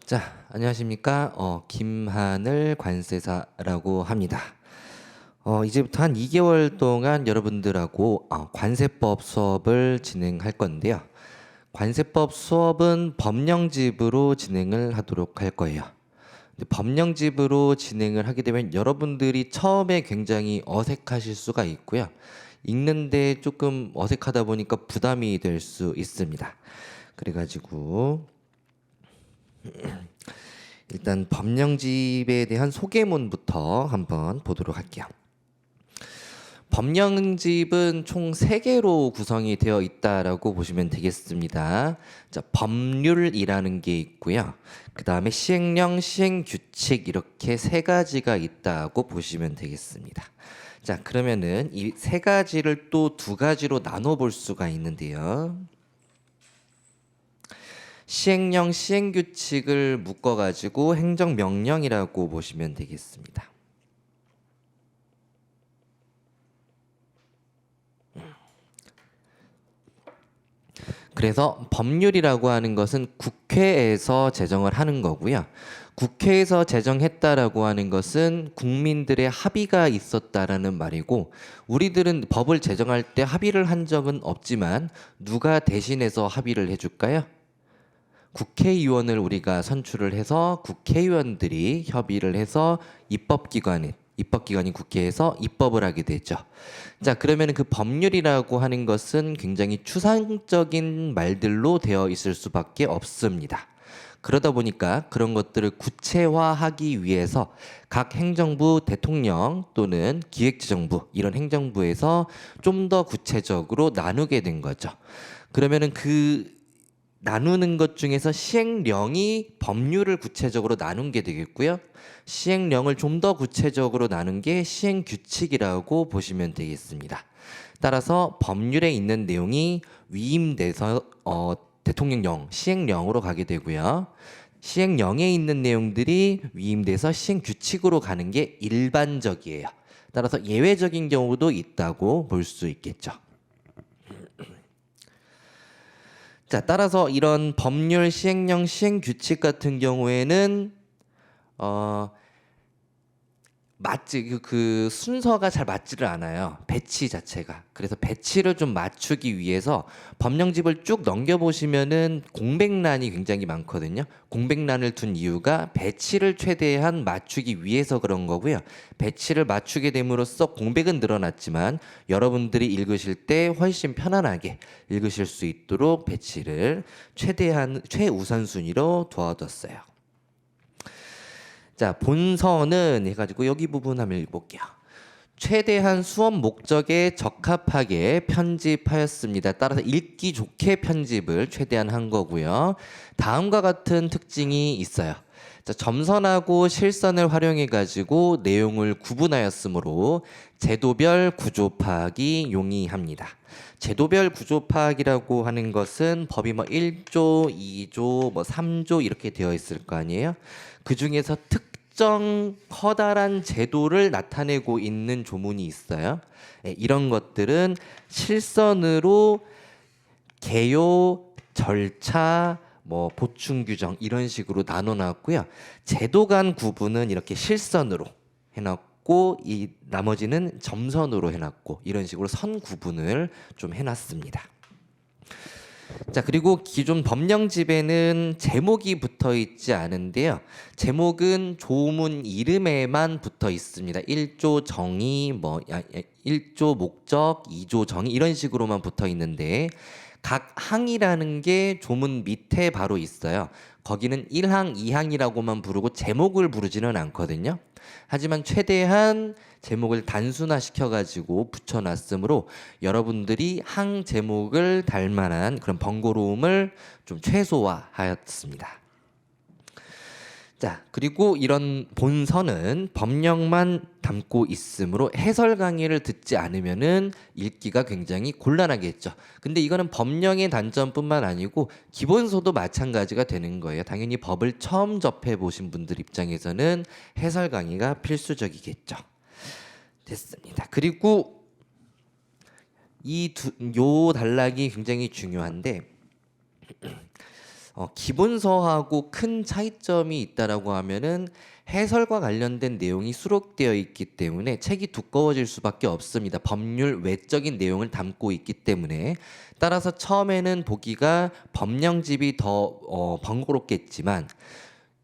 자, 안녕하십니까? 김하늘 관세사라고 합니다. 이제부터 한 2개월 동안 여러분들하고 관세법 수업을 진행할 건데요. 관세법 수업은 법령집으로 진행을 하도록 할 거예요. 근데 법령집으로 진행을 하게 되면 여러분들이 처음에 굉장히 어색하실 수가 있고요. 읽는데 조금 어색하다 보니까 부담이 될 수 있습니다. 그래가지고 일단 법령집에 대한 소개문부터 한번 보도록 할게요. 법령집은 총 3개로 구성이 되어 있다라고 보시면 되겠습니다. 자, 법률이라는 게 있고요. 그 다음에 시행령, 시행규칙 이렇게 3가지가 있다고 보시면 되겠습니다. 자, 그러면은 이 3가지를 또 2가지로 나눠 볼 수가 있는데요. 시행령, 시행규칙을 묶어가지고 행정명령이라고 보시면 되겠습니다. 그래서 법률이라고 하는 것은 국회에서 제정을 하는 거고요. 국회에서 제정했다라고 하는 것은 국민들의 합의가 있었다라는 말이고, 우리들은 법을 제정할 때 합의를 한 적은 없지만 누가 대신해서 합의를 해줄까요? 국회의원을 우리가 선출을 해서 국회의원들이 협의를 해서 입법기관인 국회에서 입법을 하게 되죠. 자, 그러면 그 법률이라고 하는 것은 굉장히 추상적인 말들로 되어 있을 수밖에 없습니다. 그러다 보니까 그런 것들을 구체화하기 위해서 각 행정부, 대통령 또는 기획재정부 이런 행정부에서 좀 더 구체적으로 나누게 된 거죠. 그러면은 그 나누는 것 중에서 시행령이 법률을 구체적으로 나눈 게 되겠고요. 시행령을 좀 더 구체적으로 나눈 게 시행규칙이라고 보시면 되겠습니다. 따라서 법률에 있는 내용이 위임돼서 대통령령, 시행령으로 가게 되고요. 시행령에 있는 내용들이 위임돼서 시행규칙으로 가는 게 일반적이에요. 따라서 예외적인 경우도 있다고 볼 수 있겠죠. 자, 따라서 이런 법률, 시행령, 시행규칙 같은 경우에는 그 순서가 잘 맞지를 않아요. 배치 자체가. 그래서 배치를 좀 맞추기 위해서 법령집을 쭉 넘겨보시면은 공백란이 굉장히 많거든요. 공백란을 둔 이유가 배치를 최대한 맞추기 위해서 그런 거고요. 배치를 맞추게 됨으로써 공백은 늘어났지만 여러분들이 읽으실 때 훨씬 편안하게 읽으실 수 있도록 배치를 최대한 최우선순위로 두어뒀어요. 자, 본서는 해가지고 여기 부분 한번 읽어볼게요. 최대한 수업 목적에 적합하게 편집하였습니다. 따라서 읽기 좋게 편집을 최대한 한 거고요. 다음과 같은 특징이 있어요. 자, 점선하고 실선을 활용해 가지고 내용을 구분하였으므로 제도별 구조 파악이 용이합니다. 제도별 구조 파악이라고 하는 것은 법이 뭐 1조, 2조, 뭐 3조 이렇게 되어 있을 거 아니에요? 그 중에서 특정 커다란 제도를 나타내고 있는 조문이 있어요. 이런 것들은 실선으로 개요, 절차, 뭐 보충 규정 이런 식으로 나눠놨고요. 제도 간 구분은 이렇게 실선으로 해놨고 이 나머지는 점선으로 해놨고 이런 식으로 선 구분을 좀 해놨습니다. 자, 그리고 기존 법령집에는 제목이 붙어 있지 않은데요. 제목은 조문 이름에만 붙어 있습니다. 1조 정의, 1조 목적, 2조 정의 이런 식으로만 붙어 있는데 각 항이라는 게 조문 밑에 바로 있어요. 거기는 1항, 2항이라고만 부르고 제목을 부르지는 않거든요. 하지만 최대한 제목을 단순화시켜 가지고 붙여놨으므로 여러분들이 항 제목을 달 만한 그런 번거로움을 좀 최소화하였습니다. 자, 그리고 이런 본서는 법령만 담고 있으므로 해설 강의를 듣지 않으면은 읽기가 굉장히 곤란하겠죠. 근데 이거는 법령의 단점뿐만 아니고 기본서도 마찬가지가 되는 거예요. 당연히 법을 처음 접해 보신 분들 입장에서는 해설 강의가 필수적이겠죠. 됐습니다. 그리고 요 단락이 굉장히 중요한데 기본서하고 큰 차이점이 있다라고 하면은 해설과 관련된 내용이 수록되어 있기 때문에 책이 두꺼워질 수밖에 없습니다. 법률 외적인 내용을 담고 있기 때문에 따라서 처음에는 보기가 법령집이 더 번거롭겠지만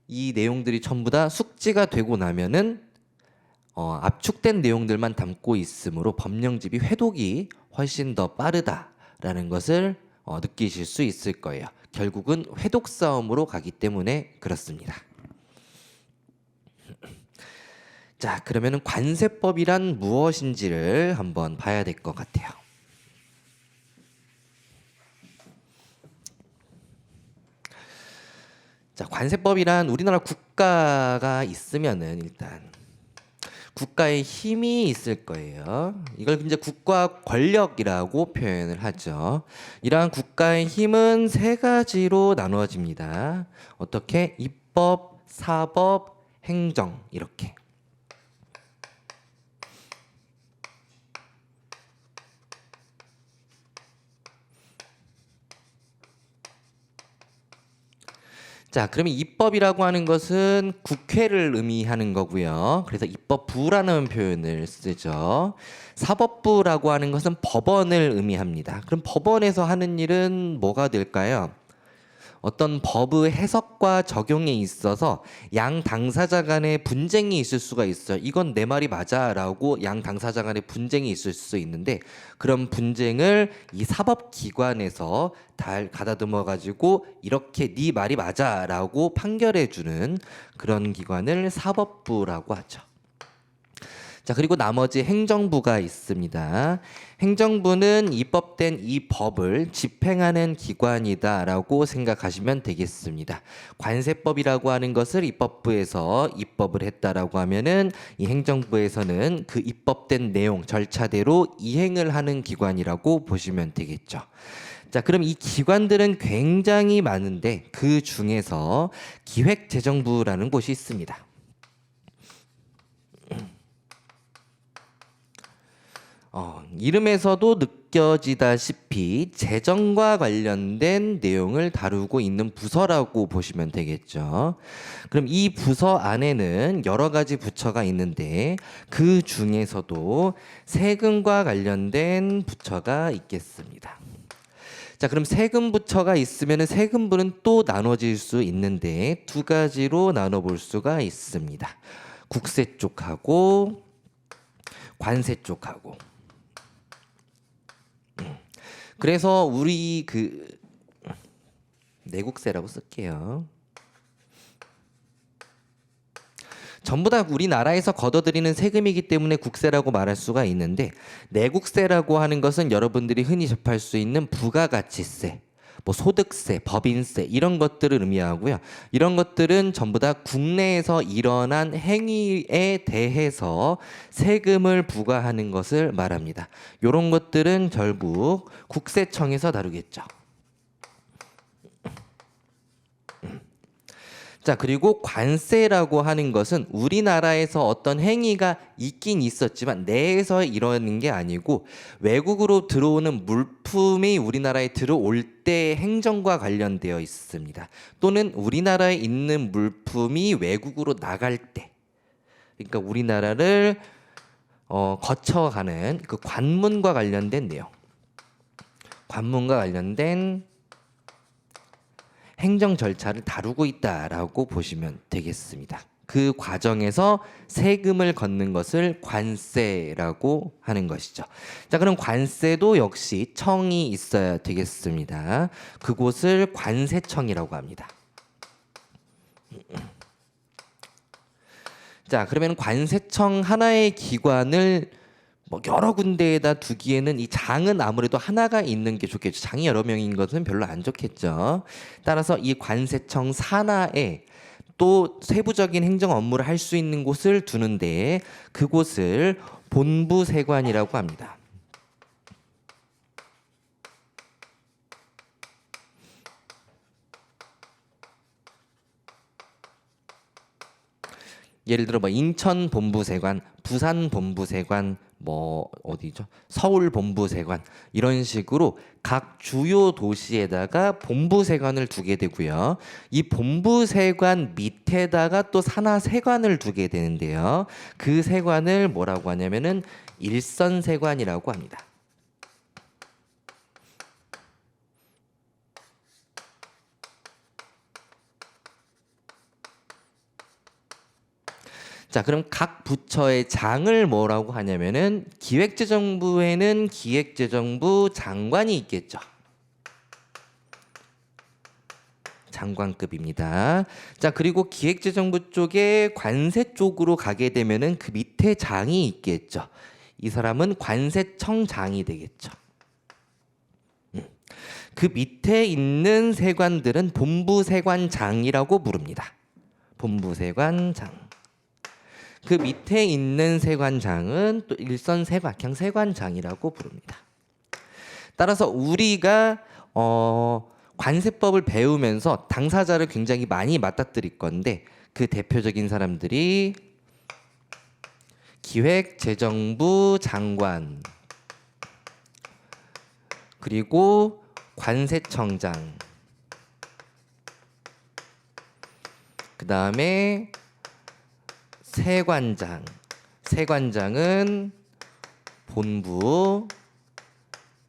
이 내용들이 전부 다 숙지가 되고 나면은 압축된 내용들만 담고 있으므로 법령집이 회독이 훨씬 더 빠르다라는 것을 느끼실 수 있을 거예요. 결국은 회독 싸움으로 가기 때문에 그렇습니다. 자, 그러면은 관세법이란 무엇인지를 한번 봐야 될 것 같아요. 자, 관세법이란 우리나라 국가가 있으면은 일단 국가의 힘이 있을 거예요. 이걸 이제 국가 권력이라고 표현을 하죠. 이러한 국가의 힘은 세 가지로 나누어집니다. 어떻게? 입법, 사법, 행정 이렇게. 자, 그러면 입법이라고 하는 것은 국회를 의미하는 거고요. 그래서 입법부라는 표현을 쓰죠. 사법부라고 하는 것은 법원을 의미합니다. 그럼 법원에서 하는 일은 뭐가 될까요? 어떤 법의 해석과 적용에 있어서 양 당사자 간의 분쟁이 있을 수가 있어요. 이건 내 말이 맞아라고 양 당사자 간의 분쟁이 있을 수 있는데 그런 분쟁을 이 사법기관에서 잘 가다듬어 가지고 이렇게 네 말이 맞아라고 판결해 주는 그런 기관을 사법부라고 하죠. 자, 그리고 나머지 행정부가 있습니다. 행정부는 입법된 이 법을 집행하는 기관이다라고 생각하시면 되겠습니다. 관세법이라고 하는 것을 입법부에서 입법을 했다라고 하면은 이 행정부에서는 그 입법된 내용, 절차대로 이행을 하는 기관이라고 보시면 되겠죠. 자, 그럼 이 기관들은 굉장히 많은데 그 중에서 기획재정부라는 곳이 있습니다. 이름에서도 느껴지다시피 재정과 관련된 내용을 다루고 있는 부서라고 보시면 되겠죠. 그럼 이 부서 안에는 여러 가지 부처가 있는데 그 중에서도 세금과 관련된 부처가 있겠습니다. 자, 그럼 세금 부처가 있으면 세금부는 또 나눠질 수 있는데 두 가지로 나눠볼 수가 있습니다. 국세 쪽하고 관세 쪽하고. 그래서 우리 내국세라고 쓸게요. 전부 다 우리나라에서 걷어들이는 세금이기 때문에 국세라고 말할 수가 있는데 내국세라고 하는 것은 여러분들이 흔히 접할 수 있는 부가가치세, 뭐 소득세, 법인세 이런 것들을 의미하고요. 이런 것들은 전부 다 국내에서 일어난 행위에 대해서 세금을 부과하는 것을 말합니다. 이런 것들은 결국 국세청에서 다루겠죠. 자, 그리고 관세라고 하는 것은 우리나라에서 어떤 행위가 있긴 있었지만 내에서 이러는 게 아니고 외국으로 들어오는 물품이 우리나라에 들어올 때 행정과 관련되어 있습니다. 또는 우리나라에 있는 물품이 외국으로 나갈 때, 그러니까 우리나라를 거쳐가는 그 관문과 관련된 내용, 관문과 관련된 행정 절차를 다루고 있다라고 보시면 되겠습니다. 그 과정에서 세금을 걷는 것을 관세라고 하는 것이죠. 자, 그럼 관세도 역시 청이 있어야 되겠습니다. 그곳을 관세청이라고 합니다. 자, 그러면 관세청 하나의 기관을 뭐 여러 군데에다 두기에는 이 장은 아무래도 하나가 있는 게 좋겠죠. 장이 여러 명인 것은 별로 안 좋겠죠. 따라서 이 관세청 산하에 또 세부적인 행정 업무를 할 수 있는 곳을 두는데 그곳을 본부세관이라고 합니다. 예를 들어 뭐 인천 본부세관, 부산 본부세관, 뭐 어디죠? 서울 본부세관 이런 식으로 각 주요 도시에다가 본부세관을 두게 되고요. 이 본부세관 밑에다가 또 산하 세관을 두게 되는데요. 그 세관을 뭐라고 하냐면은 일선세관이라고 합니다. 자, 그럼 각 부처의 장을 뭐라고 하냐면은 기획재정부에는 기획재정부 장관이 있겠죠. 장관급입니다. 자, 그리고 기획재정부 쪽에 관세 쪽으로 가게 되면은 그 밑에 장이 있겠죠. 이 사람은 관세청장이 되겠죠. 그 밑에 있는 세관들은 본부세관장이라고 부릅니다. 본부세관장. 그 밑에 있는 세관장은 또 일선세관, 그냥 세관장이라고 부릅니다. 따라서 우리가 관세법을 배우면서 당사자를 굉장히 많이 맞닥뜨릴 건데 그 대표적인 사람들이 기획재정부 장관 그리고 관세청장 그 다음에 세관장. 세관장은 본부,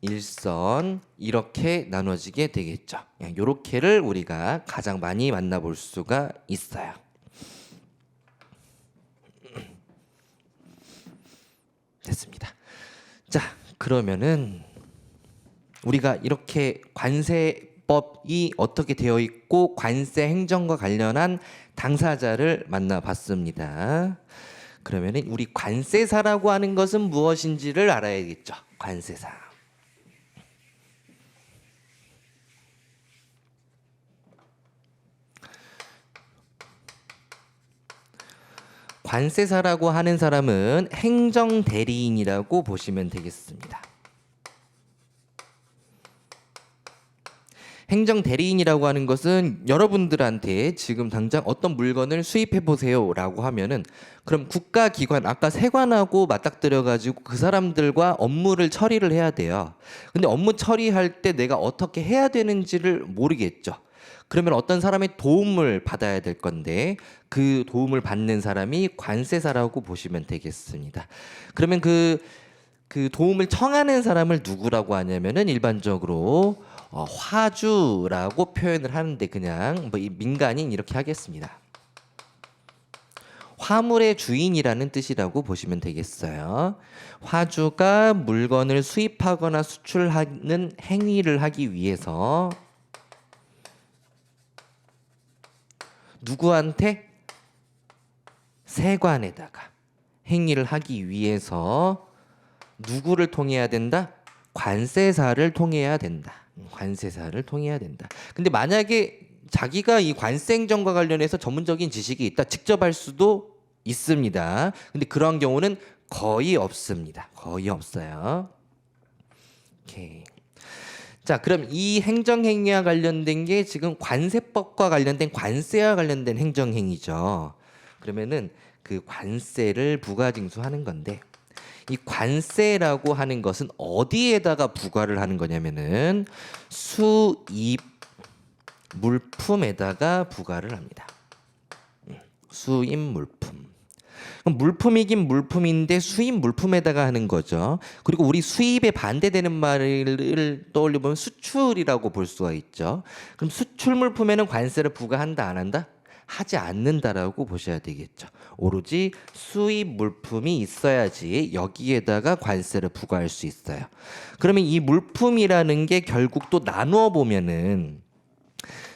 일선 이렇게 나눠지게 되겠죠. 이렇게를 우리가 가장 많이 만나볼 수가 있어요. 됐습니다. 자, 그러면은 우리가 이렇게 관세법이 어떻게 되어 있고 관세 행정과 관련한 당사자를 만나봤습니다. 그러면은 우리 관세사라고 하는 것은 무엇인지를 알아야겠죠. 관세사. 관세사라고 하는 사람은 행정대리인이라고 보시면 되겠습니다. 행정대리인이라고 하는 것은 여러분들한테 지금 당장 어떤 물건을 수입해 보세요 라고 하면은 그럼 국가기관 아까 세관하고 맞닥뜨려 가지고 그 사람들과 업무를 처리를 해야 돼요. 근데 업무 처리할 때 내가 어떻게 해야 되는지를 모르겠죠. 그러면 어떤 사람의 도움을 받아야 될 건데 그 도움을 받는 사람이 관세사라고 보시면 되겠습니다. 그러면 그 도움을 청하는 사람을 누구라고 하냐면은 일반적으로 화주라고 표현을 하는데 그냥 뭐 민간인 이렇게 하겠습니다. 화물의 주인이라는 뜻이라고 보시면 되겠어요. 화주가 물건을 수입하거나 수출하는 행위를 하기 위해서 누구한테? 세관에다가 행위를 하기 위해서 누구를 통해야 된다? 관세사를 통해야 된다. 관세사를 통해야 된다. 근데 만약에 자기가 이 관세 행정과 관련해서 전문적인 지식이 있다. 직접 할 수도 있습니다. 근데 그런 경우는 거의 없습니다. 거의 없어요. 오케이. 자, 그럼 이 행정행위와 관련된 게 지금 관세법과 관련된 관세와 관련된 행정행위죠. 그러면은 그 관세를 부가징수하는 건데 이 관세라고 하는 것은 어디에다가 부과를 하는 거냐면은 수입 물품에다가 부과를 합니다. 수입 물품. 그럼 물품이긴 물품인데 수입 물품에다가 하는 거죠. 그리고 우리 수입에 반대되는 말을 떠올려보면 수출이라고 볼 수가 있죠. 그럼 수출 물품에는 관세를 부과한다 안 한다? 하지 않는다라고 보셔야 되겠죠. 오로지 수입 물품이 있어야지 여기에다가 관세를 부과할 수 있어요. 그러면 이 물품이라는 게 결국 또 나누어 보면은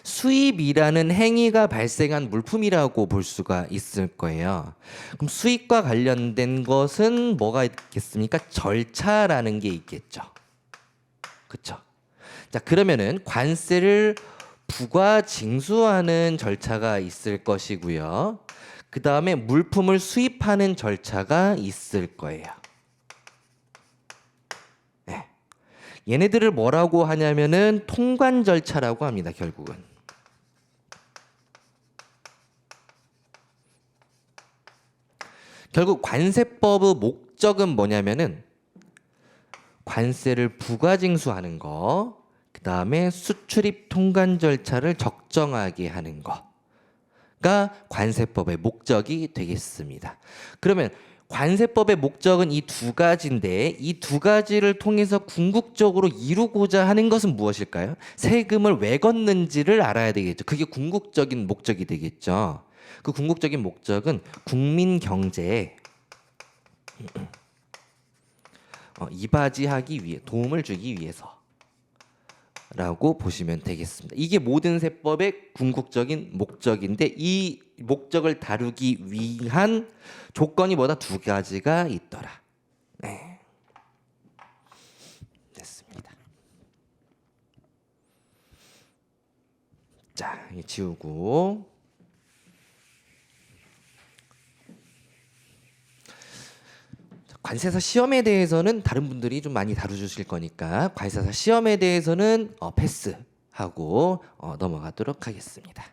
수입이라는 행위가 발생한 물품이라고 볼 수가 있을 거예요. 그럼 수입과 관련된 것은 뭐가 있겠습니까? 절차라는 게 있겠죠. 그렇죠? 자, 그러면은 관세를 부과 징수하는 절차가 있을 것이고요. 그 다음에 물품을 수입하는 절차가 있을 거예요. 네. 얘네들을 뭐라고 하냐면은 통관 절차라고 합니다. 결국은. 결국 관세법의 목적은 뭐냐면은 관세를 부가징수하는 거, 그 다음에 수출입 통관 절차를 적정하게 하는 거가 관세법의 목적이 되겠습니다. 그러면 관세법의 목적은 이 두 가지인데 이 두 가지를 통해서 궁극적으로 이루고자 하는 것은 무엇일까요? 세금을 왜 걷는지를 알아야 되겠죠. 그게 궁극적인 목적이 되겠죠. 그 궁극적인 목적은 국민 경제에 이바지하기 위해 도움을 주기 위해서라고 보시면 되겠습니다. 이게 모든 세법의 궁극적인 목적인데 이 목적을 다루기 위한 조건이 뭐다? 두 가지가 있더라. 네. 됐습니다. 자, 이거 지우고 관세사 시험에 대해서는 다른 분들이 좀 많이 다루주실 거니까 관세사 시험에 대해서는 패스하고 넘어가도록 하겠습니다.